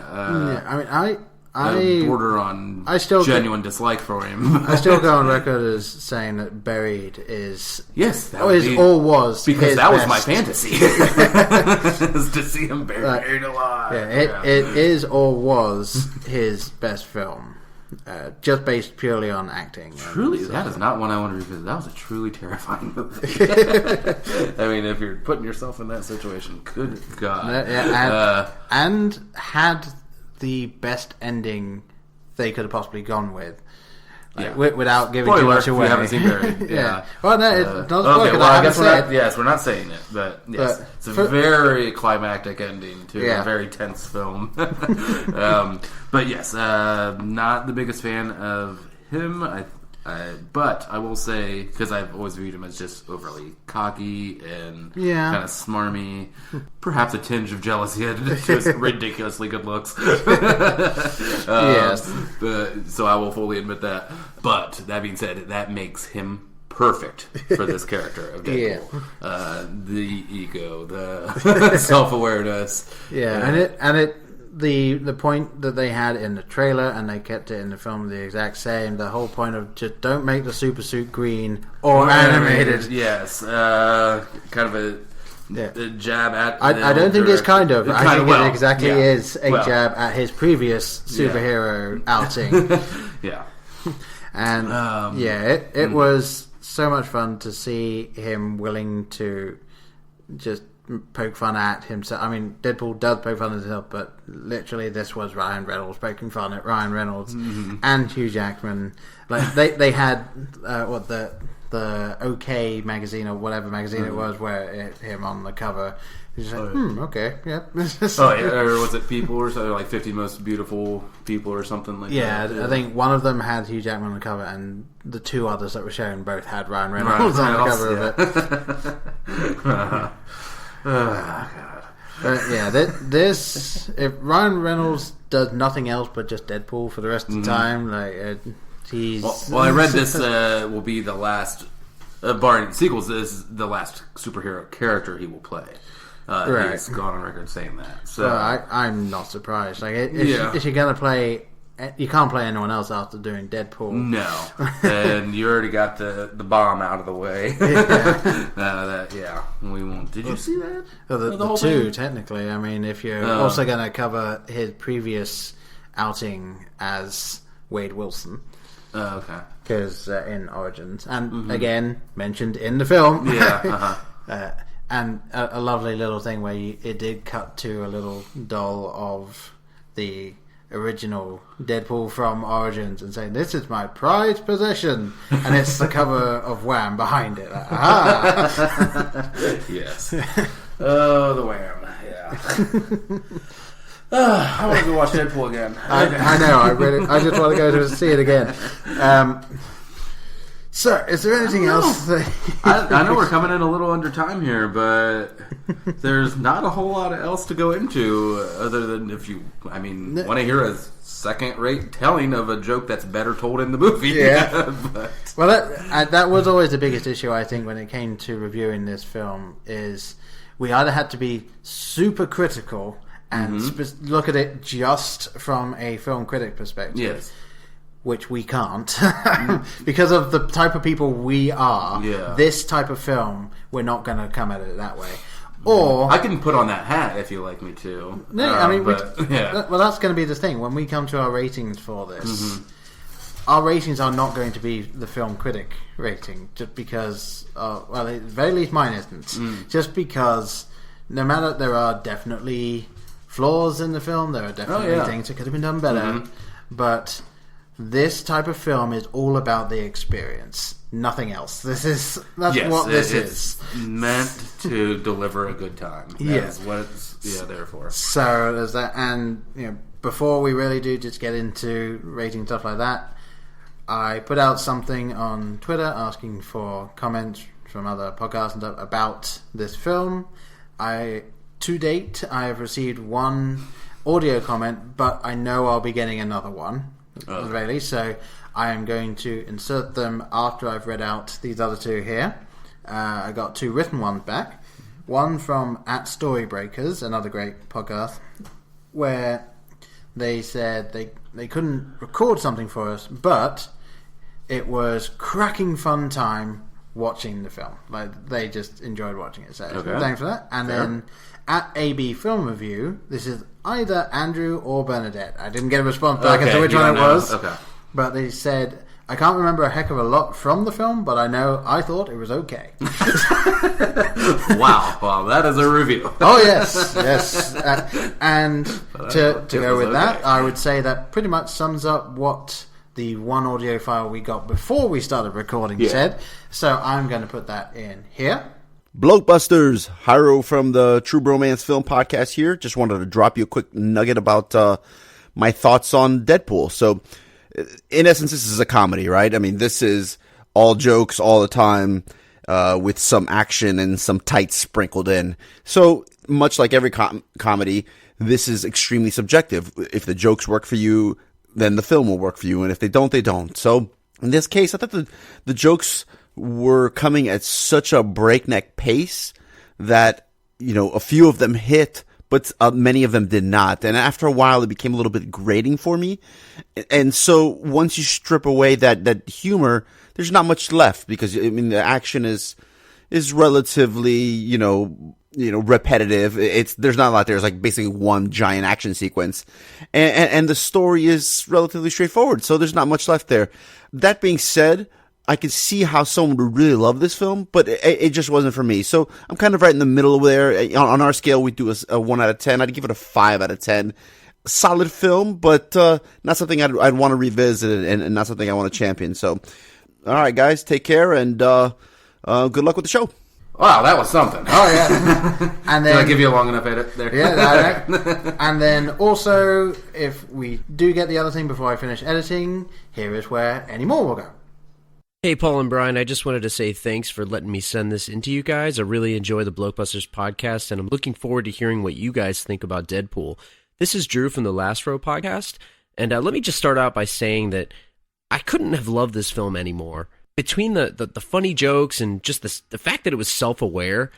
I border on genuine dislike for him. I still go on record as saying that Buried is because that was my fantasy is to see him buried alive. It is or was his best film. Just based purely on acting. Truly, that is not one I want to revisit. That was a truly terrifying movie. I mean, if you're putting yourself in that situation, good God. And had the best ending they could have possibly gone with. Without giving too much away. You haven't seen Buried. Yeah. Well, no, it's not a spoiler. Well, I guess we're not saying it, but yes, it's a very climactic ending to a very tense film. But yes, not the biggest fan of him. But I will say, because I've always viewed him as just overly cocky and kind of smarmy, perhaps a tinge of jealousy to his ridiculously good looks. So I will fully admit that. But that being said, that makes him perfect for this character of Deadpool. Yeah. The ego, the self-awareness. Yeah, the point that they had in the trailer, and they kept it in the film the exact same. The whole point of just don't make the super suit green or animated. Yes, kind of a jab at. I don't think it's kind of. I think it exactly is a jab at his previous superhero outing. Yeah, and it was so much fun to see him willing to just poke fun at himself. I mean, Deadpool does poke fun at himself, but literally this was Ryan Reynolds poking fun at Ryan Reynolds and Hugh Jackman. Like they had the OK magazine or whatever magazine it was, where him on the cover. He's just like, okay, yeah. Or was it People or something, like 50 Most Beautiful People or something like that? Yeah, I think one of them had Hugh Jackman on the cover, and the two others that were shown both had Ryan Reynolds on the cover of it. Oh, God. This if Ryan Reynolds does nothing else but just Deadpool for the rest of the time, like he's. Well, I read this will be the last, barring sequels, this is the last superhero character he will play. Right. He's gone on record saying that. So I'm not surprised. Like, if you're gonna play. You can't play anyone else after doing Deadpool. No, and you already got the bomb out of the way. We won't. Did you see that? The two, technically. I mean, if you're also going to cover his previous outing as Wade Wilson. Okay. Because in Origins, and again mentioned in the film. Yeah. And a lovely little thing where it did cut to a little doll of the original Deadpool from Origins and saying, "This is my prized possession," and it's the cover of Wham behind it. Like, Yes. Oh, the Wham. Yeah. I want to go watch Deadpool again. I know. I just want to go to see it again. So, is there anything else? I know we're coming in a little under time here, but there's not a whole lot else to go into other than if you, want to hear a second-rate telling of a joke that's better told in the movie. Yeah. Well, that was always the biggest issue, I think, when it came to reviewing this film, is we either had to be super critical and look at it just from a film critic perspective. Yes. Which we can't. Because of the type of people we are, this type of film, we're not going to come at it that way. Or I can put on that hat if you like me to. No, well, that's going to be the thing. When we come to our ratings for this, our ratings are not going to be the film critic rating, just because, well, at the very least mine isn't. Just because, no matter, there are definitely flaws in the film, there are definitely things that could have been done better, but this type of film is all about the experience, nothing else. That's what this is. Meant to deliver a good time. That's what it's there for. So there's that, and before we really do just get into rating stuff like that, I put out something on Twitter asking for comments from other podcasts and stuff about this film. To date, I have received one audio comment, but I know I'll be getting another one. Really, so I am going to insert them after I've read out these other two here. I got two written ones back. One from @Storybreakers, another great podcast, where they said they couldn't record something for us, but it was cracking fun time watching the film. Like, they just enjoyed watching it. So thanks for that. And then @AB Film Review, this is either Andrew or Bernadette. I didn't get a response back as to which one it was. Okay. But they said, I can't remember a heck of a lot from the film, but I know I thought it was okay. Wow. Well, that is a review. Oh, yes. And to go with that, I would say that pretty much sums up what the one audio file we got before we started recording said. So I'm going to put that in here. BlokeBusters, Hyro from the True Bromance Film Podcast here. Just wanted to drop you a quick nugget about my thoughts on Deadpool. So, in essence, this is a comedy, right? I mean, this is all jokes all the time with some action and some tights sprinkled in. So, much like every comedy, this is extremely subjective. If the jokes work for you, then the film will work for you. And if they don't, they don't. So, in this case, I thought the jokes were coming at such a breakneck pace that, a few of them hit, but many of them did not. And after a while, it became a little bit grating for me. And so once you strip away that humor, there's not much left, because the action is relatively, repetitive. There's not a lot there. It's like basically one giant action sequence, and the story is relatively straightforward. So there's not much left there. That being said, I could see how someone would really love this film, but it just wasn't for me. So I'm kind of right in the middle there. On our scale, we do a 1 out of 10. I'd give it a 5 out of 10. Solid film, but not something I'd want to revisit, and not something I want to champion. So, all right, guys, take care, and good luck with the show. Wow, that was something. Oh, yeah. And then, Did I give you a long enough edit there? Yeah, and then also, if we do get the other thing before I finish editing, here is where any more will go. Hey, Paul and Brian, I just wanted to say thanks for letting me send this into you guys. I really enjoy the BlokeBusters podcast, and I'm looking forward to hearing what you guys think about Deadpool. This is Drew from the Last Row podcast, and let me just start out by saying that I couldn't have loved this film anymore. Between the funny jokes and just the fact that it was self-aware,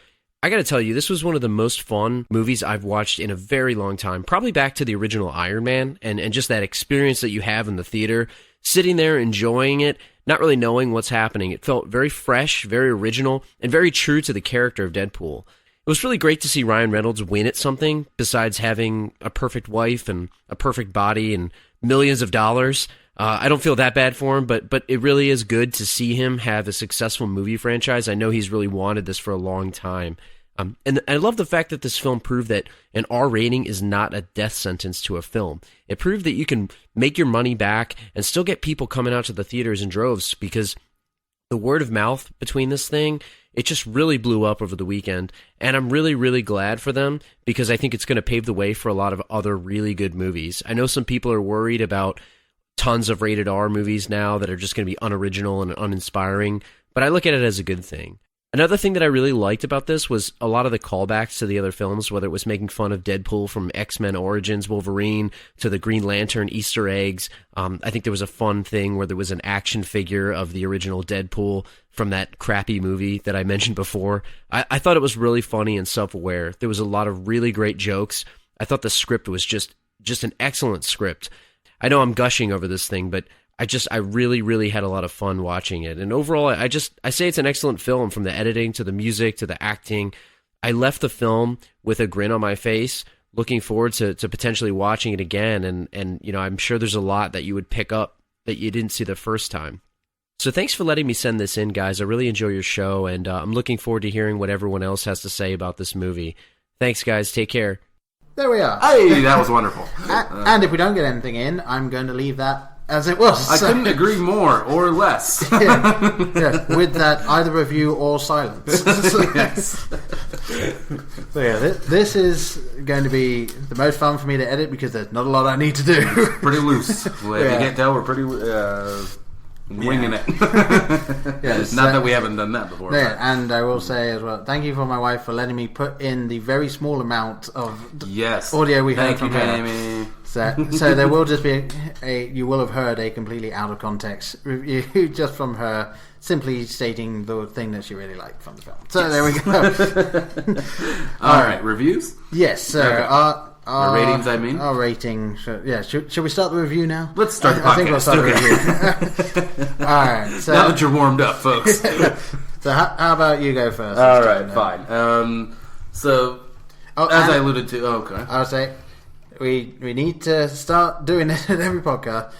I gotta tell you, this was one of the most fun movies I've watched in a very long time, probably back to the original Iron Man, and just that experience that you have in the theater, sitting there enjoying it, not really knowing what's happening. It felt very fresh, very original, and very true to the character of Deadpool. It was really great to see Ryan Reynolds win at something besides having a perfect wife and a perfect body and millions of dollars. I don't feel that bad for him, but it really is good to see him have a successful movie franchise. I know he's really wanted this for a long time. And I love the fact that this film proved that an R rating is not a death sentence to a film. It proved that you can make your money back and still get people coming out to the theaters in droves, because the word of mouth between this thing, it just really blew up over the weekend. And I'm really, really glad for them, because I think it's going to pave the way for a lot of other really good movies. I know some people are worried about tons of rated R movies now that are just going to be unoriginal and uninspiring, but I look at it as a good thing. Another thing that I really liked about this was a lot of the callbacks to the other films, whether it was making fun of Deadpool from X-Men Origins Wolverine to the Green Lantern Easter eggs. I think there was a fun thing where there was an action figure of the original Deadpool from that crappy movie that I mentioned before. I thought it was really funny and self-aware. There was a lot of really great jokes. I thought the script was just an excellent script. I know I'm gushing over this thing, but I really, really had a lot of fun watching it. And overall, I say it's an excellent film, from the editing to the music to the acting. I left the film with a grin on my face, looking forward to potentially watching it again. And I'm sure there's a lot that you would pick up that you didn't see the first time. So thanks for letting me send this in, guys. I really enjoy your show, and I'm looking forward to hearing what everyone else has to say about this movie. Thanks, guys. Take care. There we are. Hey, that was wonderful. And if we don't get anything in, I'm going to leave that as it was. I couldn't agree more or less. Yeah, with that either review or silence. Yes. So yeah, this is going to be the most fun for me to edit, because there's not a lot I need to do. Pretty loose. Well, if you can't tell, we're pretty winging it. Yes, Not that we haven't done that before. Yeah, and I will say as well, thank you for my wife for letting me put in the very small amount of audio we heard from her. Amy. So there will just be you will have heard a completely out of context review just from her simply stating the thing that she really liked from the film. So there we go. All right, reviews? Yes, so okay. Our ratings, I mean? Our rating. Should we start the review now? Let's start the podcast. I think we'll start the review. Alright. So, now that you're warmed up, folks. So how about you go first? Alright, fine. As I alluded to... okay. I'll say, we need to start doing it at every podcast.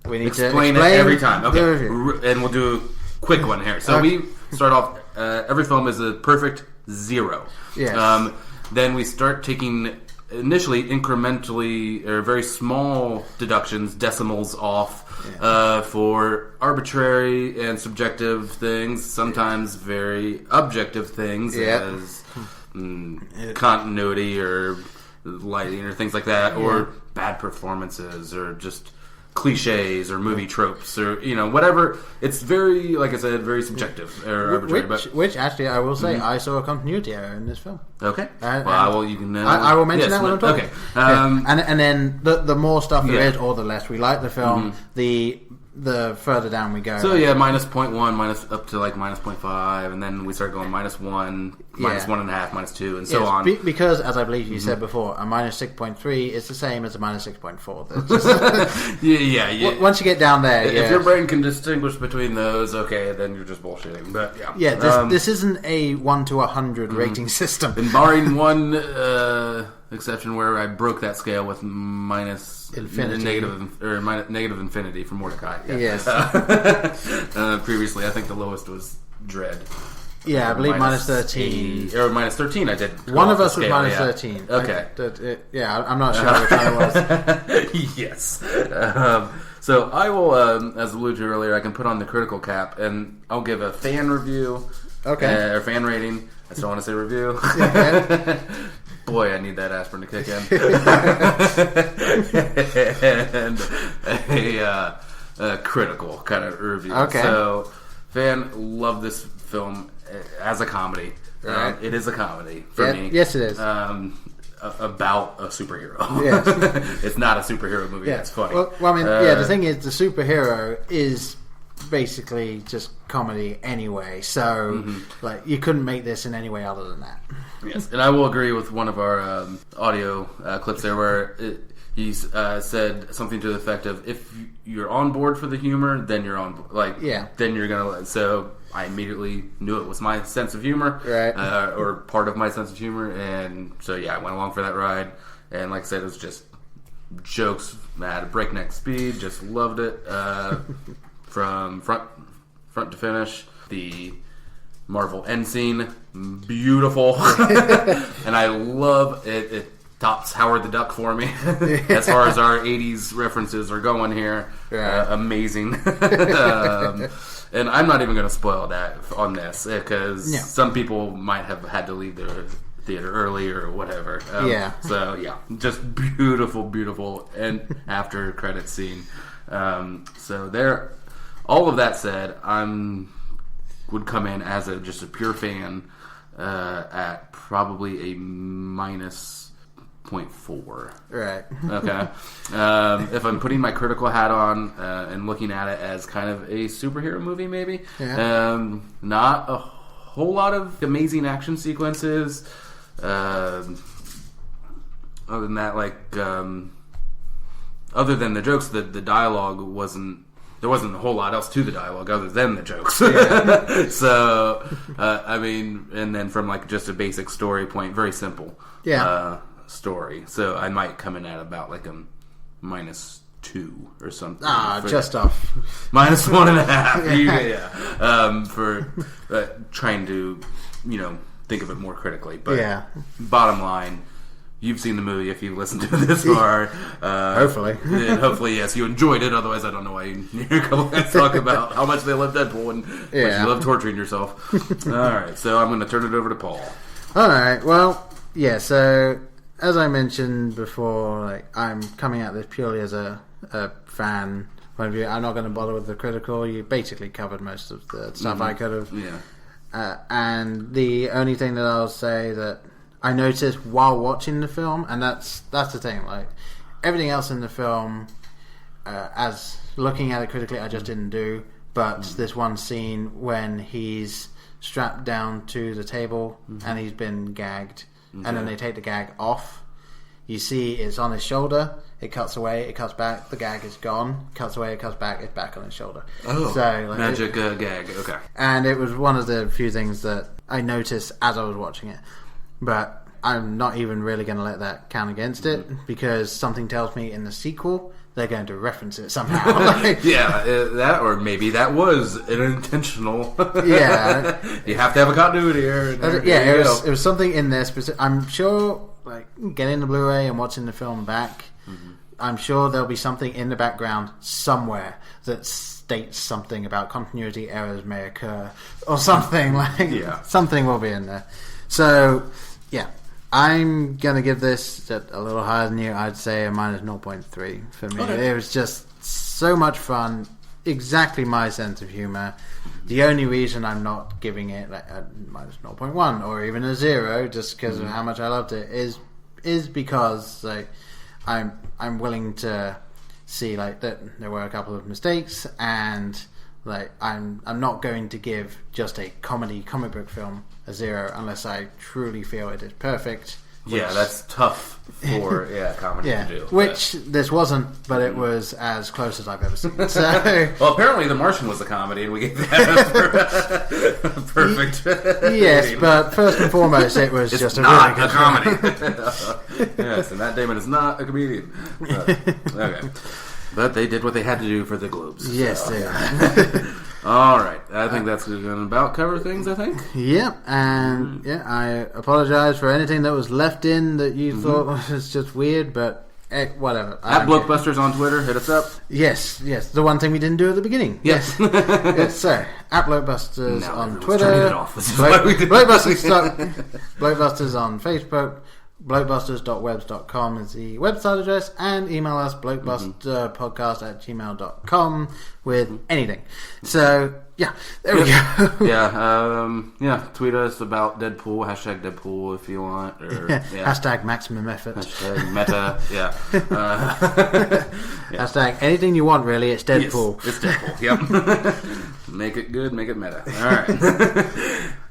We need to explain it every time. Okay. The review. And we'll do a quick one here. So we start off... every film is a perfect 0. Yes. Then we start taking... initially incrementally or very small deductions, decimals off for arbitrary and subjective things, sometimes very objective things as continuity or lighting or things like that, or bad performances or just cliches or movie tropes or whatever. It's very, like I said, very subjective or arbitrary. Which actually, I will say, I saw a continuity error in this film. Okay. You can. I will mention that when I'm talking. Okay. And then the more stuff there is, or the less we like the film, the further down we go. So yeah, minus 0.1, minus up to like minus 0.5, and then we start going minus 1, minus 1.5, minus 2, and so on. Because, as I believe you said before, a minus 6.3 is the same as a minus 6.4. Yeah. Once you get down there, if your brain can distinguish between those, okay, then you're just bullshitting. But yeah, this isn't a 1 to 100 rating system. And barring one exception where I broke that scale with minus infinity, negative infinity for Mordecai. Yeah. Yes. Previously, I think the lowest was Dread. Yeah, I believe minus 13. Or minus 13, I did. One of us was minus 13. Okay. I'm not sure which one it was. Yes. So I will, as alluded to earlier, I can put on the critical cap, and I'll give a fan review. Okay. Or fan rating. I still want to say review. Boy, I need that aspirin to kick in. And a critical kind of review. Okay. So, fan, love this film as a comedy. Right. It is a comedy for me. Yes, it is. About a superhero. Yes. It's not a superhero movie. Yeah. It's funny. Well, I mean, the thing is, the superhero is basically just comedy anyway. So, like, you couldn't make this in any way other than that. Yes, and I will agree with one of our audio clips there where he said something to the effect of, if you're on board for the humor, then you're on board. Then you're going to... So I immediately knew it was my sense of humor. Right. Or part of my sense of humor. And so, yeah, I went along for that ride. And like I said, it was just jokes at a breakneck speed. Just loved it. From front to finish. The Marvel end scene, beautiful. And I love it. It tops Howard the Duck for me as far as our 80s references are going here. Right. Amazing. And I'm not even going to spoil that on this because some people might have had to leave the theater early or whatever. So yeah, just beautiful and after credit scene. So there. All of that said, would come in as just a pure fan at probably a minus 0.4. Right. Okay. If I'm putting my critical hat on and looking at it as kind of a superhero movie, maybe. Yeah. Not a whole lot of amazing action sequences. Other than that, other than the jokes, the dialogue wasn't. There wasn't a whole lot else to the dialogue other than the jokes. Yeah. So, I mean, and then from just a basic story point, very simple story. So I might come in at about a minus 2 or something. Just off. Minus 1.5. Yeah. For trying to, think of it more critically. But bottom line, you've seen the movie if you listened to this far. Hopefully. Hopefully, yes, you enjoyed it. Otherwise, I don't know why you hear a couple guys talk about how much they love Deadpool and how much you love torturing yourself. All right, so I'm going to turn it over to Paul. All right, well, yeah, so as I mentioned before, I'm coming at this purely as a fan point of view. I'm not going to bother with the critical. You basically covered most of the stuff I could have. Yeah. And the only thing that I'll say that I noticed while watching the film, and that's the thing, everything else in the film, as looking at it critically, I just didn't do. But this one scene when he's strapped down to the table and he's been gagged, and then they take the gag off. You see it's on his shoulder. It cuts away. It cuts back. The gag is gone. Cuts away. It cuts back. It's back on his shoulder. Oh, so, magic gag. Okay. And it was one of the few things that I noticed as I was watching it. But I'm not even really going to let that count against it because something tells me in the sequel they're going to reference it somehow. That or maybe that was an intentional. Yeah, you have to have a continuity here. It was something in this. I'm sure, getting the Blu-ray and watching the film back, I'm sure there'll be something in the background somewhere that states something about continuity errors may occur or something something will be in there. So, yeah, I'm going to give this a little higher than you. I'd say a minus 0.3 for me. Okay. It was just so much fun. Exactly my sense of humor. The only reason I'm not giving it like a minus 0.1 or even a 0, just because of how much I loved it, is because like I'm willing to see like that there were a couple of mistakes, and like I'm not going to give just a comic book film a 0 unless I truly feel it is perfect. Yeah, that's tough for comedy to do. Which this wasn't, but it was as close as I've ever seen. So, well, apparently The Martian was a comedy, and we gave that a perfect. Yes, but first and foremost, it was just a really good comedy. Yes, and Matt Damon is not a comedian. Okay, but they did what they had to do for the Globes. Yes, so. they are. All right, I think that's going to about cover things, I think. Yeah, and I apologize for anything that was left in that you thought was just weird, but whatever. At BlokeBusters on Twitter, hit us up. Yes, the one thing we didn't do at the beginning. Yes. Yes, so, at BlokeBusters Now on everyone's Twitter, turning it off. This is why we did BlokeBusters on Facebook, blokebusters.webs.com is the website address, and email us blokebusterpodcast@gmail.com with anything. So there we go. Tweet us about Deadpool, #Deadpool if you want, or hashtag maximum effort, hashtag meta, hashtag anything you want, really. It's Deadpool. Yes, it's Deadpool. Yep. Make it good, make it meta.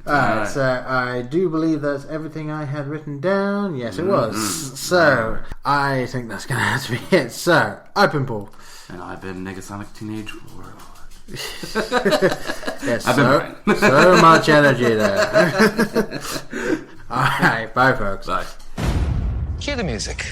All right. So I do believe that's everything I had written down. Yes, it was. So I think that's going to have to be it. So I've been Paul, and I've been Negasonic Teenage Warlord. Yes, I've been so much energy there. All right, bye, folks. Bye. Cue the music.